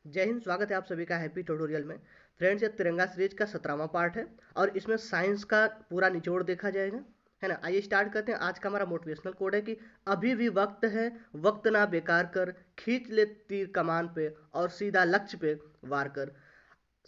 जय हिंद। स्वागत है आप सभी का हैप्पी ट्यूटोरियल में। फ्रेंड्स, ये तिरंगा सीरीज का 17वां पार्ट है और इसमें साइंस का पूरा निचोड़ देखा जाएगा, है ना। आइए स्टार्ट करते हैं। आज का हमारा मोटिवेशनल कोड है कि अभी भी वक्त है, वक्त ना बेकार कर, खींच ले तीर कमान पे और सीधा लक्ष्य पे वार कर।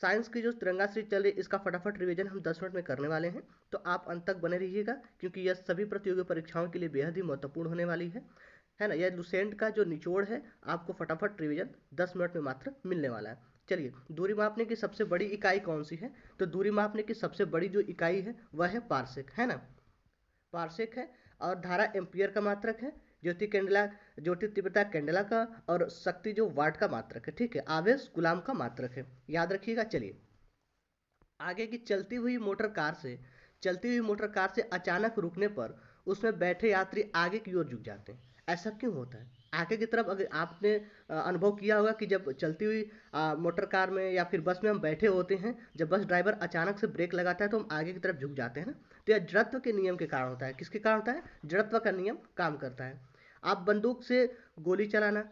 साइंस की जो तिरंगा सीरीज चल रही है इसका फटाफट रिवीजन हम 10 मिनट में करने वाले हैं, तो आप अंत तक बने रहिएगा क्योंकि यह सभी प्रतियोगी परीक्षाओं के लिए बेहद ही महत्वपूर्ण होने वाली है ना। यह लुसेंट का जो निचोड़ है आपको फटाफट रिवीजन 10 मिनट में मात्र मिलने वाला है। चलिए, दूरी मापने की सबसे बड़ी इकाई कौन सी है? तो दूरी मापने की सबसे बड़ी जो इकाई है वह है पारसेक, है ना। पारसेक है। और धारा एम्पियर का मात्रक है। ज्योति तीव्रता कैंडेला का, और शक्ति जो वाट का मात्रक है, ठीक है। आवेश गुलाम का मात्रक है, याद रखिएगा। चलिए आगे की चलती हुई मोटर कार से अचानक रुकने पर उसमें बैठे यात्री आगे की ओर झुक जाते हैं। ऐसा क्यों होता है? आगे की तरफ अगर आपने अनुभव किया होगा कि जब चलती हुई मोटर कार में या फिर बस में हम बैठे होते हैं, जब बस ड्राइवर अचानक से ब्रेक लगाता है तो हम आगे की तरफ झुक जाते हैं ना। तो यह जड़त्व के नियम के कारण होता है। किसके कारण होता है? जड़त्व का नियम काम करता है। आप बंदूक से गोली चलाना,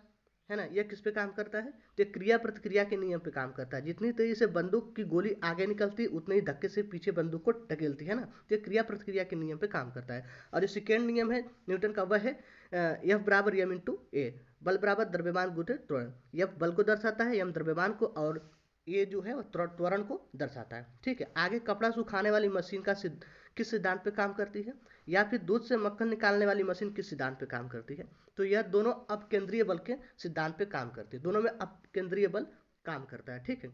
है ना, यह किस पे काम करता है? तो क्रिया प्रतिक्रिया के नियम पे काम करता है। जितनी तेजी से बंदूक की गोली आगे निकलती है उतने ही धक्के से पीछे बंदूक को ढकेलती है ना। तो ये क्रिया प्रतिक्रिया के नियम पे काम करता है। और जो सेकेंड नियम है न्यूटन का, वह है एफ बराबर एम इंटू ए। बल बराबर द्रव्यमान गुटे त्वरण। एफ बल को दर्शाता है, एम द्रव्यमान को, और ये जो है वो त्वरण को दर्शाता है, ठीक है। आगे कपड़ा सुखाने वाली मशीन का किस सिद्धांत पे काम करती है? या फिर दूध से मक्खन निकालने वाली मशीन किस सिद्धांत पे काम करती है? तो यह दोनों अपकेंद्रीय बल के सिद्धांत पे काम करती है। दोनों में अपकेंद्रीय बल काम करता है, ठीक है।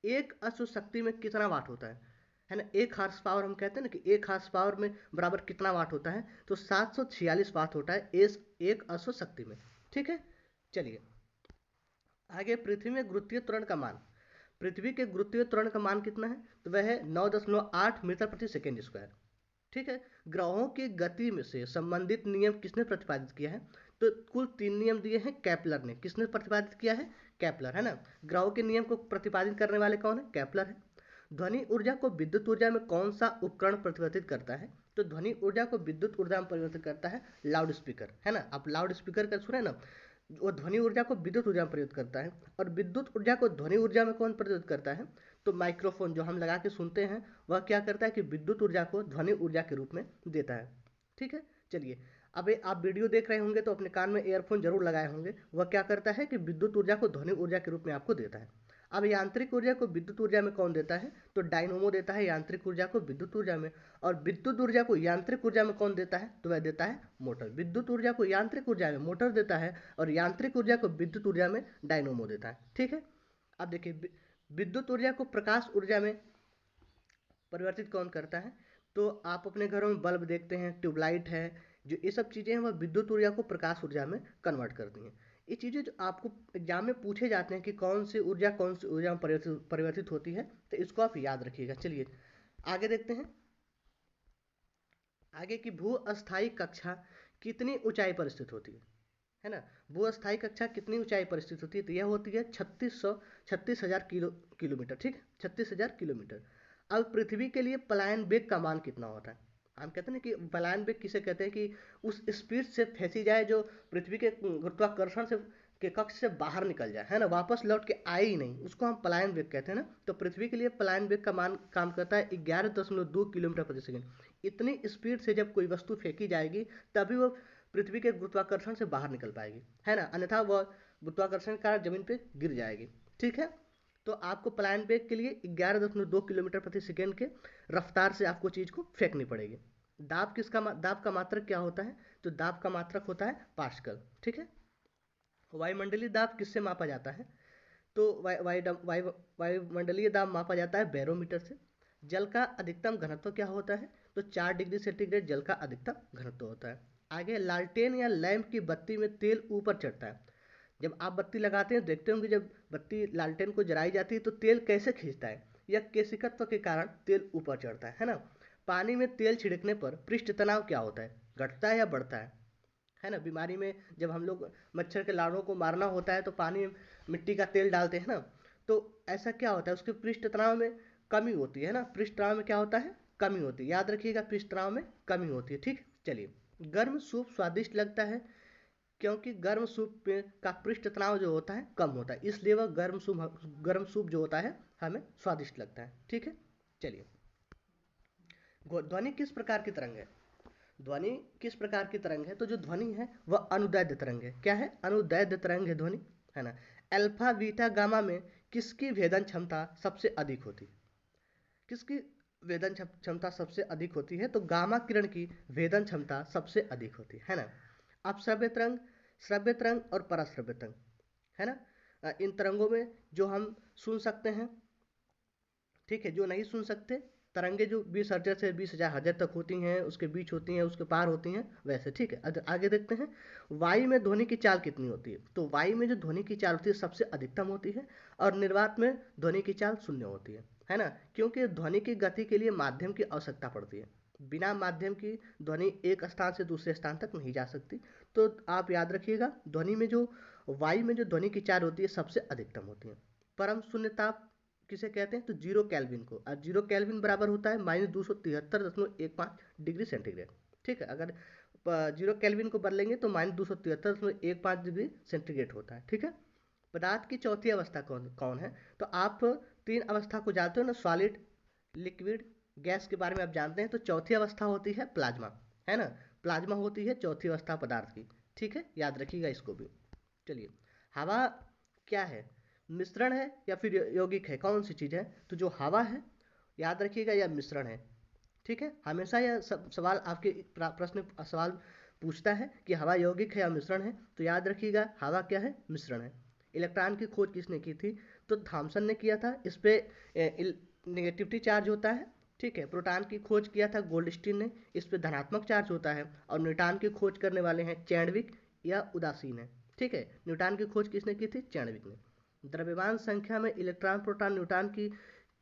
एक अश्व शक्ति में कितना वाट होता है ना। एक हार्स पावर, हम कहते हैं ना कि एक हार्स पावर में बराबर कितना वाट होता है? तो 746 वाट होता है इस एक अश्व शक्ति में, ठीक है। चलिए आगे, पृथ्वी के गुरुत्वीय त्वरण का मान कितना है? तो वह है 9.8 मीटर प्रति सेकेंड स्क्वायर, ठीक है। ग्रहों की गति में से संबंधित नियम किसने प्रतिपादित किया है? तो कुल 3 नियम दिए हैं कैपलर ने। किसने प्रतिपादित किया है? कैपलर, है ना। ग्रहों के नियम को प्रतिपादित करने वाले कौन है? कैपलर है। ध्वनि ऊर्जा को विद्युत ऊर्जा में कौन सा उपकरण परिवर्तित करता है? तो ध्वनि ऊर्जा को विद्युत ऊर्जा में परिवर्तित करता है लाउड स्पीकर, है ना। आप लाउड स्पीकर का सुने ना, वो ध्वनि ऊर्जा को विद्युत ऊर्जा में परिवर्तित करता है। और विद्युत ऊर्जा को ध्वनि ऊर्जा में कौन परिवर्तित करता है? तो माइक्रोफोन जो हम लगा के सुनते हैं वह क्या करता है कि विद्युत ऊर्जा को ध्वनि ऊर्जा के रूप में देता है, ठीक है। चलिए, अब ये आप वीडियो देख रहे होंगे तो अपने कान में ईयरफोन जरूर लगाए होंगे। वह क्या करता है कि विद्युत ऊर्जा को ध्वनि ऊर्जा के रूप में आपको देता है। अब यांत्रिक ऊर्जा को विद्युत ऊर्जा में कौन देता है? तो डायनोमो देता है यांत्रिक ऊर्जा को विद्युत ऊर्जा में। और विद्युत ऊर्जा को यांत्रिक ऊर्जा में कौन देता है? तो वह देता है मोटर। विद्युत ऊर्जा को यांत्रिक ऊर्जा में मोटर देता है और यांत्रिक ऊर्जा को विद्युत ऊर्जा में डायनोमो देता है, ठीक है। अब देखिए, विद्युत ऊर्जा को प्रकाश ऊर्जा में परिवर्तित कौन करता है? तो आप अपने घरों में बल्ब देखते हैं, ट्यूबलाइट है, जो ये सब चीज़ें हैं वह विद्युत ऊर्जा को प्रकाश ऊर्जा में कन्वर्ट करती हैं। ये चीज़ें जो आपको एग्जाम में पूछे जाते हैं कि कौन सी ऊर्जा में परिवर्तित होती है, तो इसको आप याद रखिएगा। चलिए आगे देखते हैं। आगे की भू अस्थाई कक्षा कितनी ऊंचाई पर स्थित होती है ना। भू अस्थाई कक्षा कितनी ऊंचाई पर स्थित होती है? तो यह होती है 36,000 किलोमीटर, ठीक है, 36,000 किलोमीटर। अब पृथ्वी के लिए पलायन वेग का मान कितना होता है? हम कहते हैं ना कि पलायन वेग किसे कहते हैं? कि उस स्पीड से फंसी जाए जो पृथ्वी के गुरुत्वाकर्षण से के कक्ष से बाहर निकल जाए, है ना, वापस लौट के आए ही नहीं, उसको हम पलायन वेग कहते हैं ना। तो पृथ्वी के लिए पलायन वेग का मान काम करता है 11.2 किलोमीटर प्रति सेकंड। इतनी स्पीड से जब कोई वस्तु फेंकी जाएगी तभी वो पृथ्वी के गुरुत्वाकर्षण से बाहर निकल पाएगी, है ना, अन्यथा वह गुरुत्वाकर्षण के कारण जमीन पे गिर जाएगी, ठीक है। तो आपको पलायन वेग के लिए 11.2 किलोमीटर प्रति सेकेंड के रफ्तार से आपको चीज़ को फेंकनी पड़ेगी। दाब का मात्रक क्या होता है? तो दाब का मात्रक होता है पास्कल, ठीक है। वायुमंडलीय दाब किससे मापा जाता है? तो वायुमंडलीय दाब मापा जाता है बैरोमीटर से। जल का अधिकतम घनत्व क्या होता है? तो 4 डिग्री सेंटीग्रेड जल का अधिकतम घनत्व होता है। आगे, लालटेन या लैंप की बत्ती में तेल ऊपर चढ़ता है। जब आप बत्ती लगाते हैं देखते होंगे, जब बत्ती लालटेन को जलाई जाती है तो तेल कैसे खींचता है? यह केशिकत्व के कारण तेल ऊपर चढ़ता है ना। पानी में तेल छिड़कने पर पृष्ठ तनाव क्या होता है? घटता है या बढ़ता है ना। बीमारी में जब हम लोग मच्छर के लार्वों को मारना होता है तो पानी में मिट्टी का तेल डालते हैं ना। तो ऐसा क्या होता है, उसके पृष्ठ तनाव में कमी होती है ना। पृष्ठ तनाव में क्या होता है? कमी होती है, याद रखिएगा, पृष्ठ तनाव में कमी होती है, ठीक। चलिए, गर्म सूप स्वादिष्ट लगता है क्योंकि गर्म सूप का पृष्ठ तनाव जो होता है कम होता है, इसलिए वह गर्म सूप जो होता है हमें स्वादिष्ट लगता है। ठीक है, चलिए। ध्वनि किस प्रकार की तरंग है? ध्वनि किस प्रकार की तरंग है? तो जो ध्वनि है वह अनुदैर्ध्य तरंग है। क्या है? अनुदैर्ध्य तरंग है ध्वनि, है ना। अल्फा बीटा गामा में किसकी भेदन क्षमता सबसे अधिक होती है? किसकी वेदन क्षमता सबसे अधिक होती है? तो गामा किरण की वेदन क्षमता सबसे अधिक होती है ना। अब श्रव्य तरंग और पराश्रव्य तरंग, है ना। इन तरंगों में जो हम सुन सकते हैं, ठीक है, जो नहीं सुन सकते, तरंगे जो 20 हर्ट्ज से 20,000 हर्ट्ज तक होती हैं, उसके बीच होती हैं, उसके पार होती हैं, वैसे। ठीक है, आगे देखते हैं। वायु में ध्वनि की चाल कितनी होती है? तो वायु में जो ध्वनि की चाल होती है सबसे अधिकतम होती है, और निर्वात में ध्वनि की चाल शून्य होती है ना। क्योंकि ध्वनि की गति के लिए माध्यम की आवश्यकता पड़ती है। बिना माध्यम की ध्वनि एक स्थान से दूसरे स्थान तक नहीं जा सकती। तो आप याद रखिएगा, ध्वनि में जो वायु में जो ध्वनि की चाल होती है सबसे अधिकतम होती है। परम शून्य ताप किसे कहते हैं? तो 0 केल्विन को। और 0 केल्विन बराबर होता है -273.15 डिग्री सेंटीग्रेड। ठीक है, अगर 0 केल्विन को बदलेंगे तो -273.15 डिग्री सेंटीग्रेड होता है। ठीक है। पदार्थ की चौथी अवस्था कौन कौन है? तो आप 3 अवस्था को जानते हो ना, सॉलिड, लिक्विड, गैस के बारे में आप जानते हैं। तो चौथी अवस्था होती है प्लाज्मा, है ना। प्लाज्मा होती है चौथी अवस्था पदार्थ की। ठीक है, याद रखिएगा इसको भी। चलिए, हवा क्या है? मिश्रण है या फिर यौगिक है? कौन सी चीज़ है? तो जो हवा है, याद रखिएगा, यह मिश्रण है। ठीक है, हमेशा यह सवाल आपके प्रश्न सवाल पूछता है कि हवा यौगिक है या मिश्रण है। तो याद रखिएगा, हवा क्या है? मिश्रण है। इलेक्ट्रॉन की खोज किसने की थी? तो थॉमसन ने किया था। इस पे नेगेटिविटी चार्ज होता है। ठीक है, प्रोटॉन की खोज किया था गोल्डस्टीन ने, इस पे धनात्मक चार्ज होता है। और न्यूटन की खोज करने वाले हैं चैडविक या उदासीन है। ठीक है, न्यूटन की खोज किसने की थी? चैडविक ने। द्रव्यमान संख्या में इलेक्ट्रॉन प्रोटॉन न्यूट्रॉन की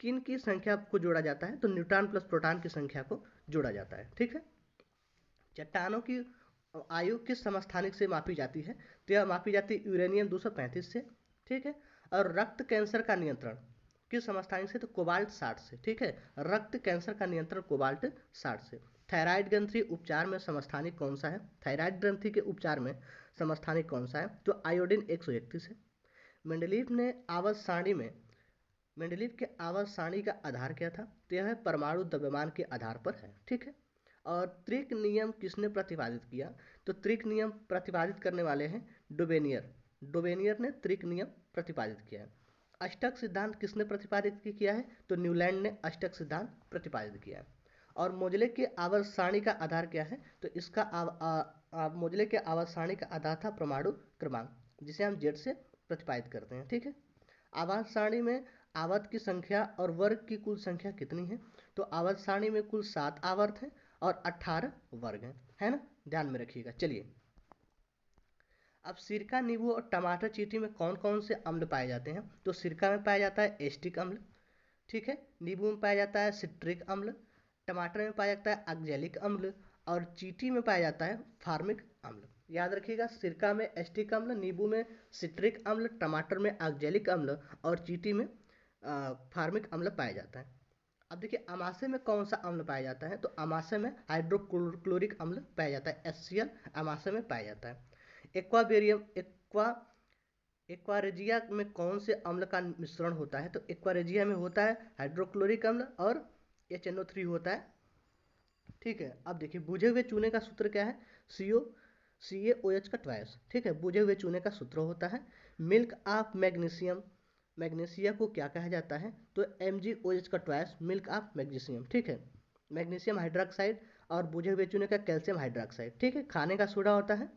किन की संख्या को जोड़ा जाता है? तो न्यूट्रॉन प्लस प्रोटॉन की संख्या को जोड़ा जाता है। ठीक है। चट्टानों की आयु किस समस्थानिक से मापी जाती है? तो यह मापी जाती है यूरेनियम 235 से। ठीक है। और रक्त कैंसर का नियंत्रण किस समस्थानिक से? तो कोबाल्ट 60 से। ठीक है, रक्त कैंसर का नियंत्रण कोबाल्ट 60 से। थायराइड ग्रंथि उपचार में समस्थानिक कौन सा है? थायराइड ग्रंथि के उपचार में समस्थानिक कौन सा है? तो आयोडीन 131 है। मेंडलीव ने आवर्त सारणी में मेंडलीव के आवर्त सारणी का आधार क्या था? तो यह परमाणु द्रव्यमान के आधार पर है। ठीक है। और त्रिक नियम किसने प्रतिपादित किया? तो त्रिक नियम प्रतिपादित करने वाले हैं डोबेनियर। डोबेनियर ने त्रिक नियम प्रतिपादित किया है। अष्टक सिद्धांत किसने प्रतिपादित किया है? तो न्यूलैंड ने अष्टक सिद्धांत प्रतिपादित किया है। और मोजले के आवर्त सारणी का आधार क्या है? तो इसका मोजले के आवर्त सारणी का आधार था परमाणु क्रमांक, जिसे हम जेड से प्रतिपादित करते हैं। ठीक है। आवर्त सारणी में आवर्त की संख्या और वर्ग की कुल संख्या कितनी है? तो आवर्त सारणी में कुल 7 आवर्त हैं और 18 वर्ग हैं, है ना। ध्यान में रखिएगा। चलिए, अब सिरका, नींबू और टमाटर चींटी में कौन कौन से अम्ल पाए जाते हैं? तो सिरका में पाया जाता है एस्टिक अम्ल। ठीक है। नींबू में पाया जाता है सिट्रिक अम्ल। टमाटर में पाया जाता है ऑक्जेलिक अम्ल। और चींटी में पाया जाता है फार्मिक अम्ल। याद रखिएगा, सिरका में एस्टिक अम्ल, नींबू में सिट्रिक अम्ल, टमाटर में ऑक्जेलिक अम्ल और चींटी में फार्मिक अम्ल पाया जाता है। अब देखिए, अमाशय में कौन सा अम्ल पाया जाता है? तो अमाशय में हाइड्रोक्लोरिक अम्ल पाया जाता है, HCl अमाशय में पाया जाता है। एक्वारेजिया में कौन से अम्ल का मिश्रण होता है? तो एक्वारेजिया में होता है हाइड्रोक्लोरिक अम्ल और HNO3 होता है। ठीक है। अब देखिए, बुझे हुए चूने का सूत्र क्या है? CaOH का ट्वाइस। ठीक है, बुझे हुए चूने का सूत्र होता है मिल्क ऑफ मैग्नीशियम। मैग्नीशिया को क्या कहा जाता है? तो MgOH का ट्वाइस, मिल्क ऑफ मैग्नीशियम। ठीक है, मैग्नीशियम हाइड्रोक्साइड और बुझे हुए चूने का कैल्शियम हाइड्रोक्साइड। ठीक है। खाने का सोडा होता है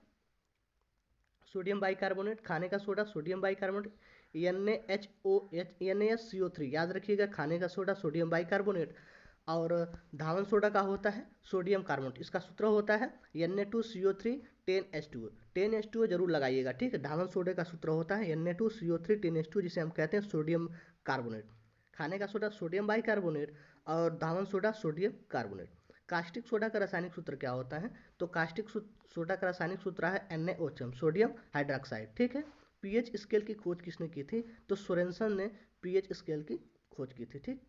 सोडियम बाइकार्बोनेट। खाने का सोडा सोडियम बाइकार्बोनेट, NaHCO3। याद रखिएगा, खाने का सोडा सोडियम बाइकार्बोनेट। और धावन सोडा का होता है सोडियम कार्बोनेट। इसका सूत्र होता है Na2CO3 10H2O। 10H2O जरूर लगाइएगा। ठीक है, धावन सोडे का सूत्र होता है Na2CO3 10H2O, जिसे हम कहते हैं सोडियम कार्बोनेट। खाने का सोडा सोडियम बाइकार्बोनेट और धावन soda sodium carbonate. Caustic soda का रासायनिक सूत्र क्या होता है? तो कास्टिक सोडा का रासायनिक सूत्र है NaOH, सोडियम हाइड्रोक्साइड। ठीक है। पीएच स्केल की खोज किसने की थी? तो सोरेनसन ने पीएच स्केल की खोज की थी। ठीक।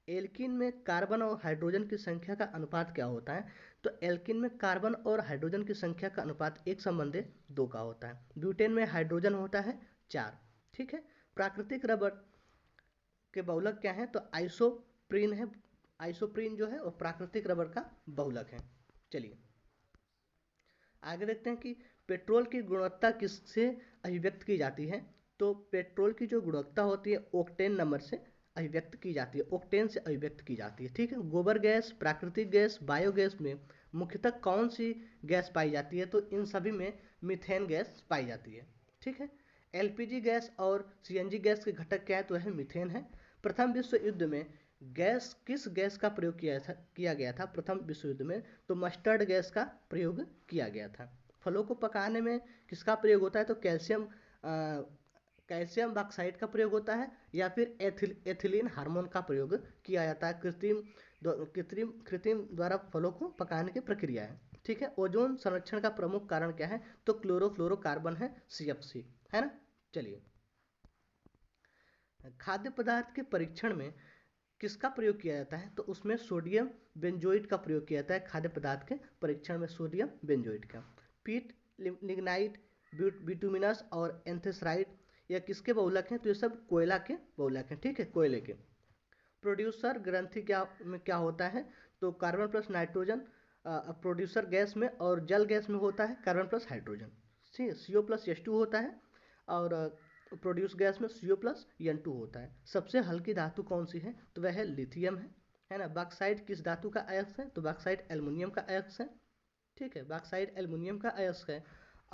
एल्कीन में कार्बन और हाइड्रोजन की संख्या का अनुपात क्या होता है? तो एल्कीन में कार्बन और हाइड्रोजन की संख्या का अनुपात 1:2 का होता है। ब्यूटेन में हाइड्रोजन होता है 4। ठीक है। प्राकृतिक रबर के बहुलक क्या है? तो आइसोप्रीन है। आइसोप्रीन जो है वो प्राकृतिक रबर का बहुलक है। चलिए आगे देखते हैं कि पेट्रोल की गुणवत्ता किससे अभिव्यक्त की जाती है? तो पेट्रोल की जो गुणवत्ता होती है ओक्टेन नंबर से अभिव्यक्त की जाती है, ओक्टेन से अभिव्यक्त की जाती है। ठीक है। गोबर गैस, प्राकृतिक गैस, बायोगैस में मुख्यतः कौन सी गैस पाई जाती है? तो इन सभी में मीथेन गैस पाई जाती है। ठीक है। एलपीजी गैस और सीएनजी गैस के घटक क्या है? तो वह मीथेन है। प्रथम विश्व युद्ध में किस गैस का प्रयोग किया गया था प्रथम विश्व युद्ध में? तो मस्टर्ड गैस का प्रयोग किया गया था। फलों को पकाने में किसका प्रयोग होता है? तो कैल्शियम ऑक्साइड का प्रयोग होता है या फिर एथिलीन हार्मोन का प्रयोग किया जाता है। कृत्रिम द्वारा फलों को पकाने की प्रक्रिया है। ठीक है। ओजोन संरक्षण का प्रमुख कारण क्या है? तो क्लोरोफ्लोरोकार्बन है, CFC, है ना। चलिए खाद्य पदार्थ के परीक्षण में किसका प्रयोग किया जाता है? तो उसमें सोडियम बेंजोइट का प्रयोग किया जाता है। खाद्य पदार्थ के परीक्षण में सोडियम बेंजोइट का। पीट, लिग्नाइट, बिटुमिनस और एंथ्रासाइट यह किसके बहुलक हैं? तो ये सब कोयला के बहुलक हैं। ठीक है, कोयले के। प्रोड्यूसर ग्रंथि में क्या होता है? तो carbon plus nitrogen producer gas में, और जल गैस में होता है carbon plus hydrogen. CO plus H2 होता है, और प्रोड्यूस गैस में CO प्लस N2 होता है। सबसे हल्की धातु कौन सी है? तो वह है लिथियम है ना। बॉक्साइट किस धातु का अयस्क है? तो बॉक्साइट एल्युमिनियम का अयस्क है। ठीक है, बॉक्साइट एल्युमिनियम का अयस्क है।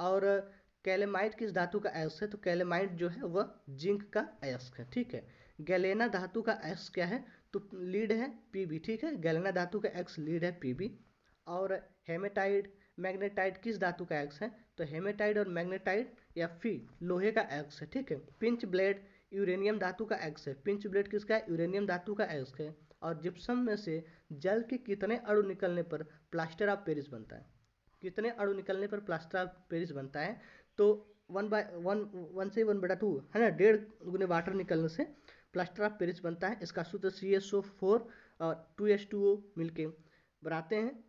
और कैलेमाइट किस धातु का अयस्क है? तो कैलेमाइट जो है वह जिंक का अयस्क है। ठीक है। गैलेना धातु का अयस्क क्या है? तो लीड है, Pb। ठीक है, गैलेना धातु का अयस्क लीड है, Pb। और हेमेटाइट, मैग्नेटाइट किस धातु का अयस्क है? तो हेमेटाइट और मैग्नेटाइट या फिर लोहे का अयस्क है। ठीक है। पिंच ब्लेड यूरेनियम धातु का अयस्क है। पिंच ब्लेड किसका है? यूरेनियम धातु का अयस्क है। और जिप्सम में से जल के कितने अणु निकलने पर प्लास्टर ऑफ पेरिस बनता है? कितने अणु निकलने पर प्लास्टर ऑफ पेरिस बनता है? तो 1/2 है ना, 1.5 गुने वाटर निकलने से प्लास्टर ऑफ पेरिस बनता है। इसका सूत्र CSO4 और 2H2O मिलके बनाते हैं।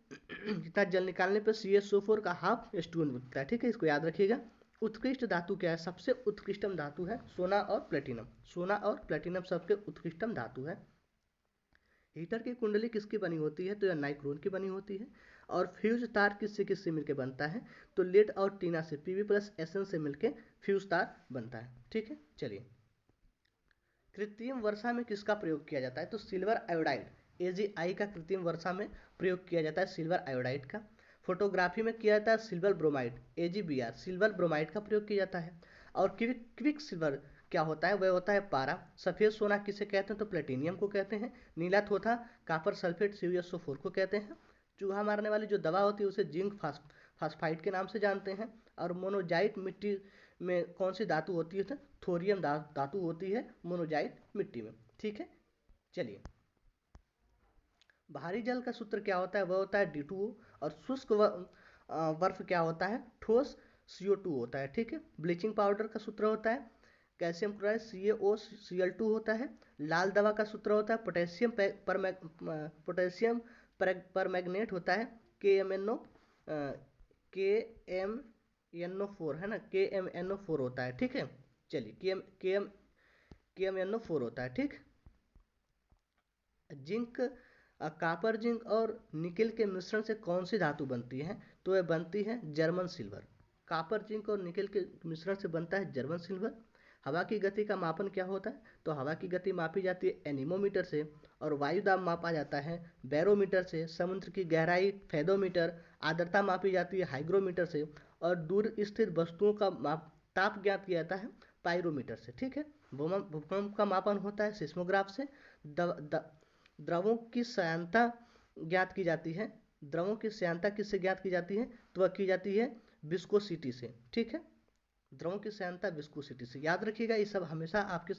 जितना जल निकालने पर CSO4 का हाफ H2O बनता है। ठीक है, इसको याद रखिएगा। उत्कृष्ट धातु क्या है? सबसे उत्कृष्टम धातु है सोना और प्लेटिनम। सोना और प्लेटिनम सबसे उत्कृष्टम धातु है। हीटर की कुंडली किसकी बनी होती है? तो यह नाइक्रोन की बनी होती है। और फ्यूज तार किससे मिलकर बनता है? तो लेड और टीना से, Pb प्लस Sn से मिलकर फ्यूज तार बनता है। ठीक है। चलिए कृत्रिम वर्षा में किसका प्रयोग किया जाता है? तो सिल्वर आयोडाइड, AgI का कृत्रिम वर्षा में प्रयोग किया जाता है, सिल्वर आयोडाइड का। फोटोग्राफी में किया जाता है silver bromide, AgBr, silver bromide का प्रयोग किया जाता है। और क्विक सिल्वर क्या होता है? वह होता है पारा। सफ़ेद सोना किसे कहते हैं? तो प्लेटिनियम को कहते हैं। नीला थोथा कापर सल्फेट CuSO4 को कहते हैं। चूहा मारने वाली जो दवा होती है उसे जिंक फास्फाइड के नाम से जानते हैं। और मोनोजाइट मिट्टी में कौन सी धातु होती है? तो थोरियम धातु होती है मोनोजाइट मिट्टी में। ठीक है। चलिए भारी जल का सूत्र क्या होता है? वह होता है D2O। और शुष्क बर्फ क्या होता है? ठोस CO2 होता है। ठीक है। ब्लीचिंग पाउडर का सूत्र होता है कैल्शियम क्लोराइड, CaOCl2 होता है। लाल दवा का सूत्र होता है पोटेशियम परमैंगनेट होता है, KMNO4 है ना, KMNO4 होता है। ठीक है। चलिए KMNO4 होता है। ठीक। जिंक, कापर जिंक और निकेल के मिश्रण से कौन सी धातु बनती है? तो यह बनती है जर्मन सिल्वर। कापर जिंक और निकेल के मिश्रण से बनता है जर्मन सिल्वर। हवा की गति का मापन क्या होता है? तो हवा की गति मापी जाती है एनीमोमीटर से। और वायु दाब मापा जाता है बैरोमीटर से। समुद्र की गहराई फेदोमीटर। आर्द्रता मापी जाती है हाइग्रोमीटर से। और दूर स्थित वस्तुओं का ताप ज्ञात किया जाता है पायरोमीटर से। ठीक है। भूकंप का मापन होता है सिस्मोग्राफ से। द्रवों की श्यानता ज्ञात की जाती है। द्रवों की श्यानता किससे ज्ञात की जाती है? तो वह की जाती है विस्कोसिटी से। ठीक है। द्रवों की श्यानता विस्कोसिटी से। याद रखिएगा, ये सब हमेशा आपके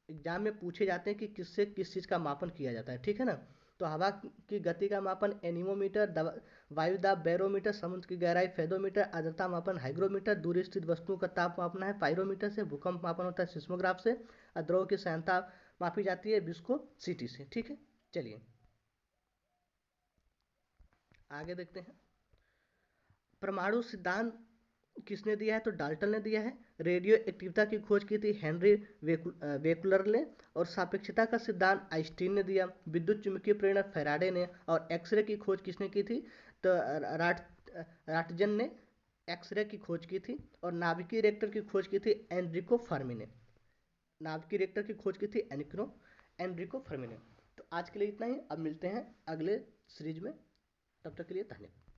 एग्जाम में पूछे जाते हैं कि किससे किस चीज़ का मापन किया जाता है। ठीक है ना। तो हवा की गति का मापन एनीमोमीटर, वायु दाब बैरोमीटर, समुद्र की गहराई फेदोमीटर, आर्द्रता मापन हाइग्रोमीटर, दूर स्थित वस्तुओं का ताप मापना है पायरोमीटर से। भूकंप मापन होता है सिस्मोग्राफ से। द्रव की श्यानता मापी जाती है विस्कोसिटी से। ठीक है, चलिए आगे देखते हैं। परमाणु सिद्धांत किसने दिया है? तो डाल्टन ने दिया है। रेडियो एक्टिविटी की खोज की थी हेनरी वेकुलर ने। और सापेक्षता का सिद्धांत आइंस्टीन ने दिया। विद्युत चुंबकीय प्रेरण फैराडे ने। और एक्सरे की खोज किसने की थी? तो राटजन ने एक्सरे की खोज की थी। और नाभिकीय रिएक्टर की खोज की थी एनरिको फर्मी ने। नाभिकीय रिएक्टर की खोज की थी एनरिको फर्मी ने। तो आज के लिए इतना ही, अब मिलते हैं अगले सीरीज में, तब तक के लिए धन्यवाद।